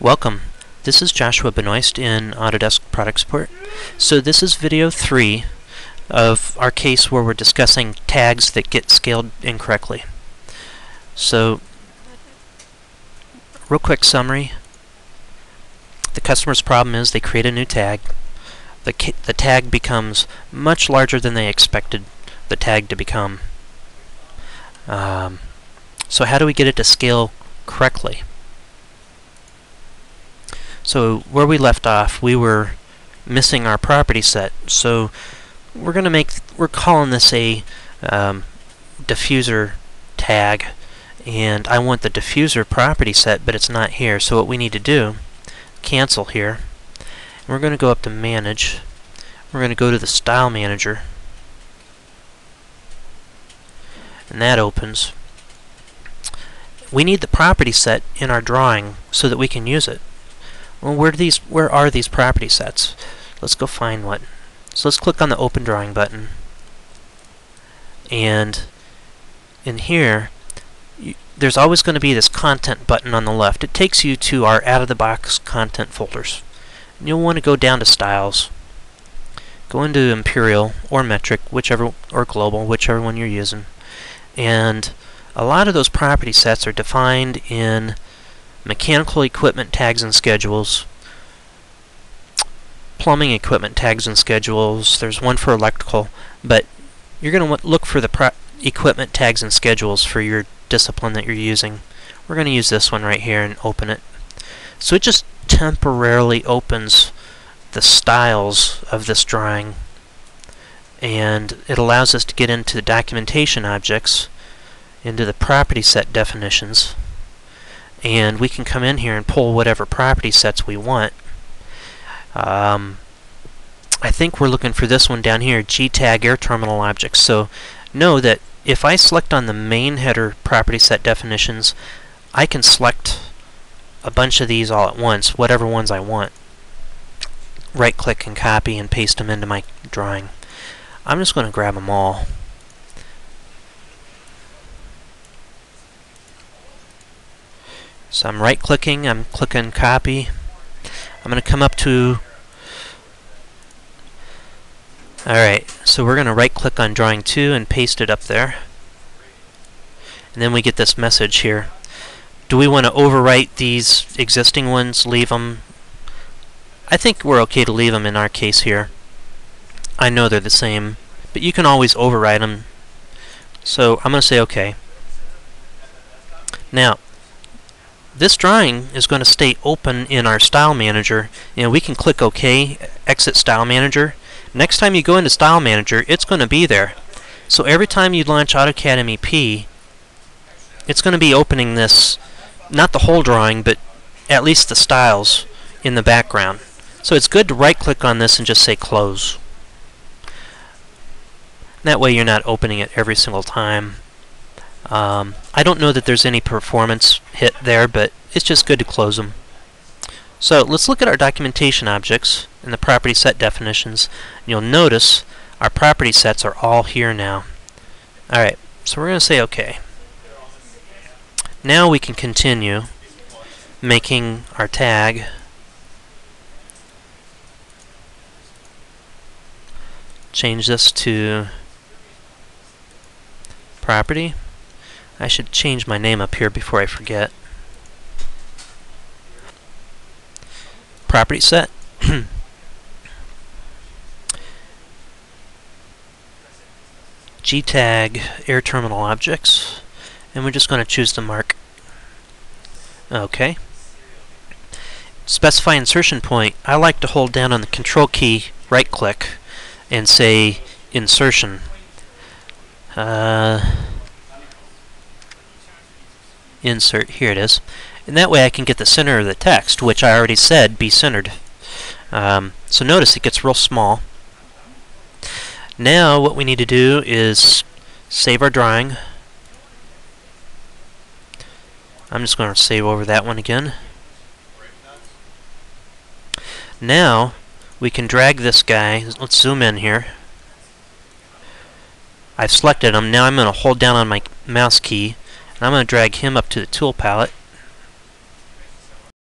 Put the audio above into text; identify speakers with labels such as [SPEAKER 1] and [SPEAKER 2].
[SPEAKER 1] Welcome. This is Joshua Benoist in Autodesk Product Support. So this is video 3 of our case where we're discussing tags that get scaled incorrectly. So, real quick summary. The customer's problem is they create a new tag. The tag becomes much larger than they expected the tag to become. So how do we get it to scale correctly? So where we left off, we were missing our property set. So we're calling this a diffuser tag, and I want the diffuser property set, but it's not here. So what we need to do, cancel here. We're going to go up to Manage. We're going to go to the Style Manager, and that opens. We need the property set in our drawing so that we can use it. Well, where are these property sets? Let's go find one. So let's click on the Open Drawing button. And in here, there's always going to be this Content button on the left. It takes you to our out-of-the-box content folders. And you'll want to go down to Styles. Go into Imperial or Metric, whichever, or Global, whichever one you're using. And a lot of those property sets are defined in mechanical equipment tags and schedules, plumbing equipment tags and schedules. There's one for electrical, but you're going to look for the equipment tags and schedules for your discipline that you're using. We're going to use this one right here and open it. So it just temporarily opens the styles of this drawing, and it allows us to get into the documentation objects, into the property set definitions, and we can come in here and pull whatever property sets we want. I think we're looking for this one down here, G-Tag Air Terminal Objects. So know that if I select on the main header property set definitions, I can select a bunch of these all at once, whatever ones I want. Right-click and copy and paste them into my drawing. I'm just going to grab them all. So I'm right-clicking, I'm clicking copy. I'm going to come up to... Alright, so we're going to right-click on drawing 2 and paste it up there. And then we get this message here. Do we want to overwrite these existing ones, leave them? I think we're okay to leave them in our case here. I know they're the same, but you can always overwrite them. So I'm going to say OK. Now, this drawing is going to stay open in our Style Manager. You know, we can click OK, exit Style Manager. Next time you go into Style Manager, it's going to be there. So every time you launch AutoCAD MEP, it's going to be opening this, not the whole drawing, but at least the styles in the background. So it's good to right-click on this and just say Close. That way you're not opening it every single time. I don't know that there's any performance hit there, but it's just good to close them. So let's look at our documentation objects and the property set definitions. You'll notice our property sets are all here now. Alright, so we're going to say OK. Now we can continue making our tag. Change this to property. I should change my name up here before I forget. Property set. G-Tag Air Terminal Objects. And we're just going to choose the mark. OK. Specify insertion point. I like to hold down on the Control key, right-click, and say Insertion. Insert, here it is. And that way I can get the center of the text, which I already said be centered. So notice it gets real small. Now what we need to do is save our drawing. I'm just going to save over that one again. Now we can drag this guy. Let's zoom in here. I've selected him. Now I'm going to hold down on my mouse key, and I'm going to drag him up to the tool palette.